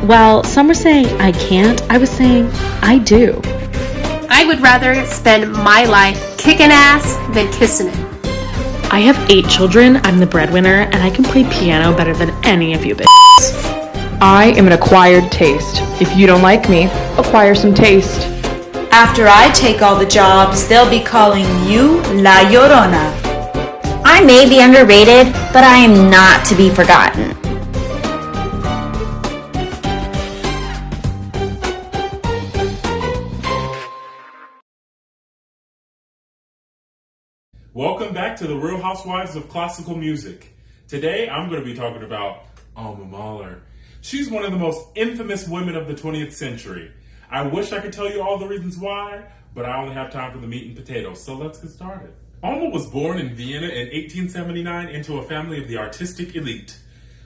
While some were saying I can't, I was saying I do. I would rather spend my life kicking ass than kissing it. I have 8 children, I'm the breadwinner, and I can play piano better than any of you bitches. I am an acquired taste. If you don't like me, acquire some taste. After I take all the jobs, they'll be calling you La Llorona. I may be underrated, but I am not to be forgotten. Welcome back to the Real Housewives of Classical Music. Today I'm going to be talking about Alma Mahler. She's one of the most infamous women of the 20th century. I wish I could tell you all the reasons why, but I only have time for the meat and potatoes, so let's get started. Alma was born in Vienna in 1879 into a family of the artistic elite.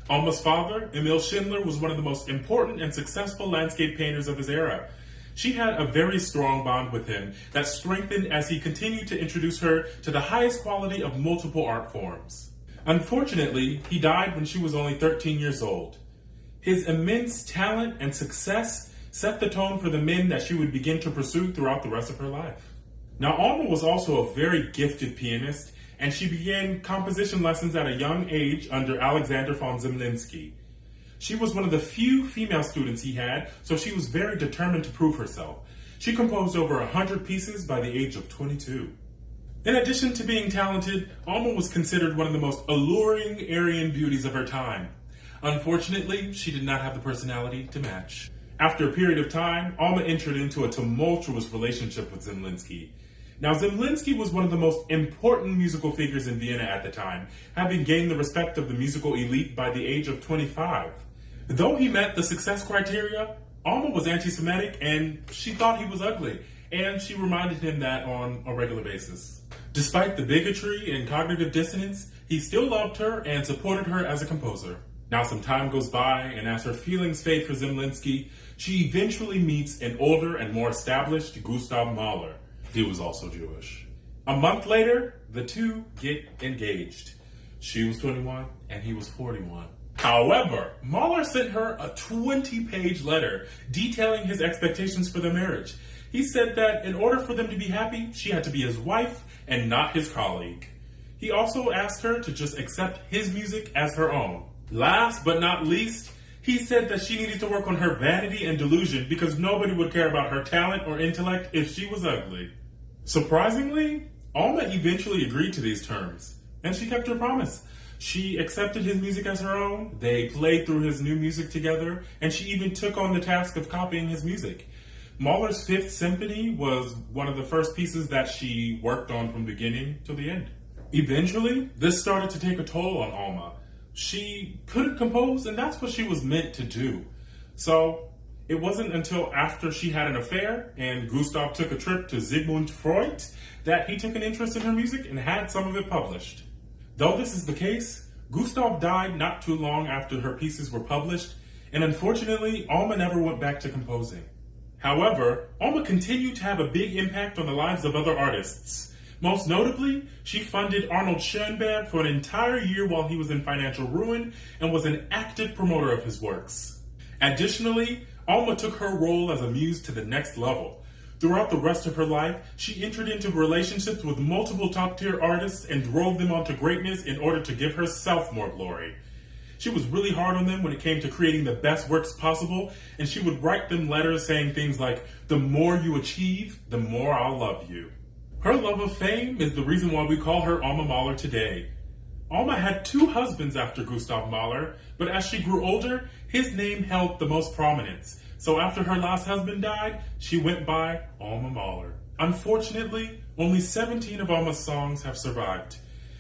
Alma's father, Emil Schindler, was one of the most important and successful landscape painters of his era. She had a very strong bond with him that strengthened as he continued to introduce her to the highest quality of multiple art forms. Unfortunately, he died when she was only 13 years old. His immense talent and success set the tone for the men that she would begin to pursue throughout the rest of her life. Now, Alma was also a very gifted pianist, and she began composition lessons at a young age under Alexander von Zemlinsky. She was one of the few female students he had, so she was very determined to prove herself. She composed over 100 pieces by the age of 22. In addition to being talented, Alma was considered one of the most alluring Aryan beauties of her time. Unfortunately, she did not have the personality to match. After a period of time, Alma entered into a tumultuous relationship with Zemlinsky. Now, Zemlinsky was one of the most important musical figures in Vienna at the time, having gained the respect of the musical elite by the age of 25. Though he met the success criteria, Alma was anti-Semitic and she thought he was ugly, and she reminded him that on a regular basis. Despite the bigotry and cognitive dissonance, he still loved her and supported her as a composer. Now some time goes by, and as her feelings fade for Zemlinsky, she eventually meets an older and more established Gustav Mahler. He was also Jewish. A month later, the two get engaged. She was 21 and he was 41. However, Mahler sent her a 20-page letter detailing his expectations for their marriage. He said that in order for them to be happy, she had to be his wife and not his colleague. He also asked her to just accept his music as her own. Last but not least, he said that she needed to work on her vanity and delusion because nobody would care about her talent or intellect if she was ugly. Surprisingly, Alma eventually agreed to these terms, and she kept her promise. She accepted his music as her own, they played through his new music together, and she even took on the task of copying his music. Mahler's Fifth Symphony was one of the first pieces that she worked on from beginning to the end. Eventually, this started to take a toll on Alma. She couldn't compose, and that's what she was meant to do. So, it wasn't until after she had an affair and Gustav took a trip to Sigmund Freud that he took an interest in her music and had some of it published. Though this is the case, Gustav died not too long after her pieces were published, and unfortunately, Alma never went back to composing. However, Alma continued to have a big impact on the lives of other artists. Most notably, she funded Arnold Schoenberg for an entire year while he was in financial ruin and was an active promoter of his works. Additionally, Alma took her role as a muse to the next level. Throughout the rest of her life, she entered into relationships with multiple top-tier artists and drove them onto greatness in order to give herself more glory. She was really hard on them when it came to creating the best works possible, and she would write them letters saying things like, "The more you achieve, the more I'll love you." Her love of fame is the reason why we call her Alma Mahler today. Alma had 2 husbands after Gustav Mahler, but as she grew older, his name held the most prominence. So after her last husband died, she went by Alma Mahler. Unfortunately, only 17 of Alma's songs have survived.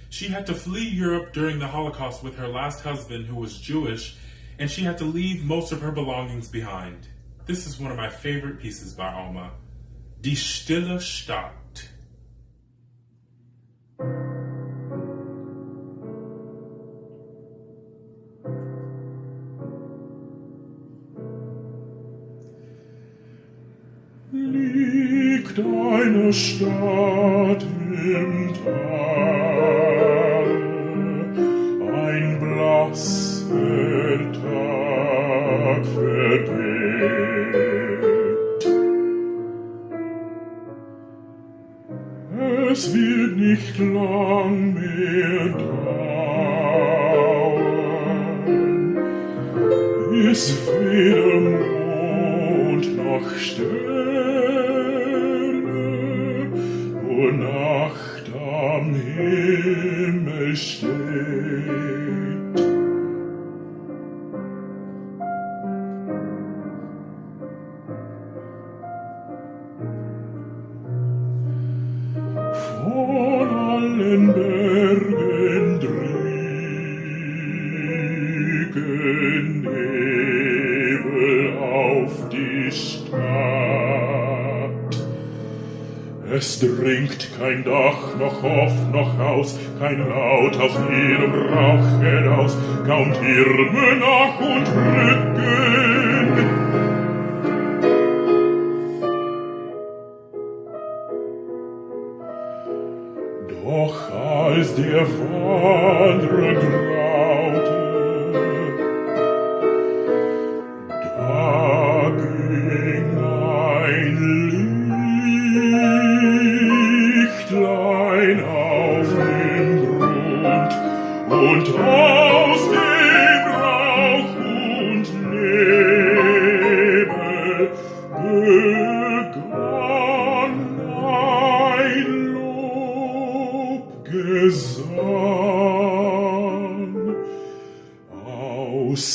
She had to flee Europe during the Holocaust with her last husband, who was Jewish, and she had to leave most of her belongings behind. This is one of my favorite pieces by Alma, Die Stille Stadt. Liegt eine Stadt im Tal, ein blasser Tag verdeckt nicht lang mehr dauern, bis weder Mond noch Sterne und Nacht am Himmel steht. Von allen Bergen drücken Nebel auf die Stadt. Es dringt kein Dach, noch Hoff, noch Haus, kein Laut aus ihrem Rauch heraus, kaum Türme nach und rücken. Doch als der Wanderer graute, da ging ein Lichtlein auf den Grund und aus dem Rauch und Nebel begann ein Lobgesang aus